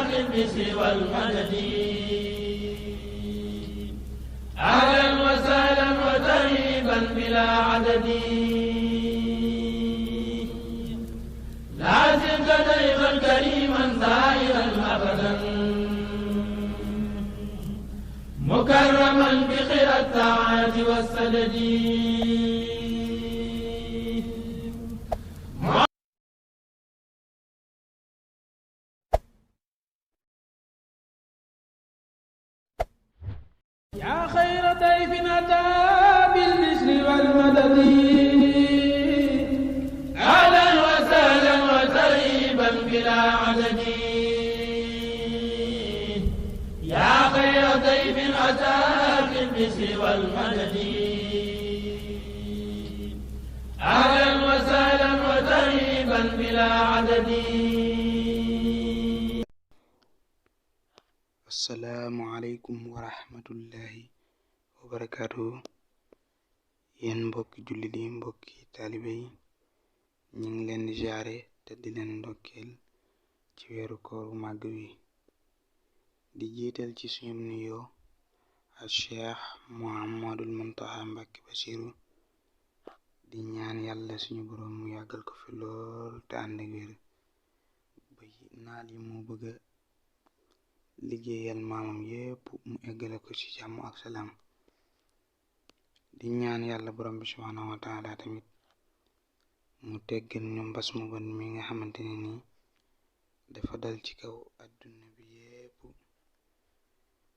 في البشر والمدد أهلا وسهلا وترحيبا بلا عدد لازم ضيفا كريما زائرا أبدا مكرما بخير الطاعات والسدد يا خير ضيف أتى بالبشر والمدد أهلا وسهلا وترحيبا بلا عدد يا خير ضيف أتى بالبشر والمدد أهلا وسهلا وترحيبا بلا عدد. asalaamualeykum wa rahmatullahi wa barakaatuhu. yéen mbokki jullit yi, mbokki taalibe yi, ñu ngi leen di jaare te di leen ndokkeel ci weeru koor bu màgg wi, di jiital ci suñu nuyoo al cheikh Muhammadul Muntaxa Mbàkke Basiru, di ñaan yàlla suñu boroom mu yàggal ko fi lool te ànd ak wér ba naal yi mu bëgga liggéeyal maamam yépp mu eggale ko ci jàmm ak salaam. di ñaan yàlla borom bi subhaanahu wa taala tamit mu teggal ñu mbas mu bon mi nga xamante ne nii dafa dal ci kaw adduna bi yépp,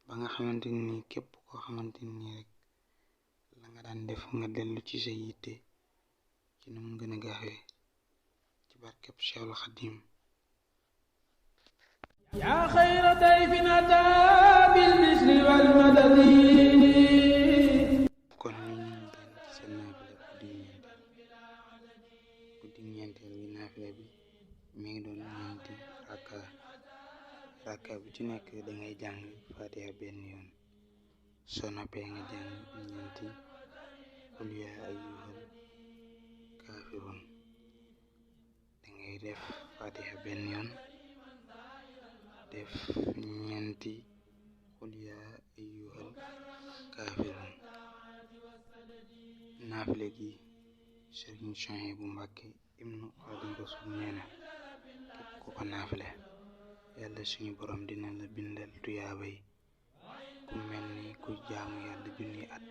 ba nga xamante ne nii képp koo xamante ne nii rek la nga daan def nga dellu ci sa yitte ci nu mu gën a gaawee ci barkeb Cheikhul Xadim. يا خير ضيف أتى بالبشر والمدد. kon ñu ngi génn ci seen naafila guddi ñeenteel bi. naafila bi mi ngi doon ñeenti rakka bu ci nekk dangay jàng fatiha benn yoon, soo noppee nga jàng ñeenti qul yaa ayyuhal kaafiruun. dangay def fatiha benn yoon, def ñeenti qul yaa ayyuhal kaafiruun. naafile gi Sëriñ Suhaybu Mbàkke ibnu Xaadimu Rasuul nee na képp ku ko naafile yàlla suñu borom dina la bindal tuyaabay ku mel ni ku jaamu yàlla junni at,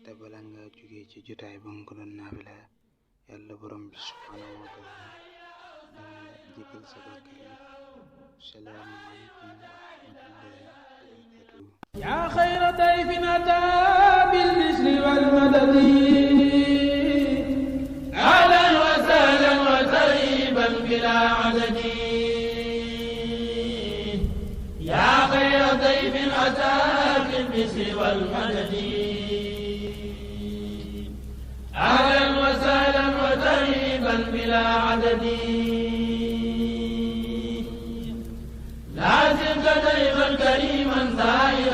te bala nga jóge ci jotaay ba nga ko doon naafile yàlla borom bi subhaanahu wa taala dina la jégal sa bàkkaar yépp. salaamu aleykum wa rahmatullahi wa barakatuhu. يا خير ضيف أتى بالبشر والمدد أهلا وسهلا وترحيبا بلا عدد يا خير ضيف أتى بالبشر والمدد أهلا وسهلا وترحيبا بلا عدد.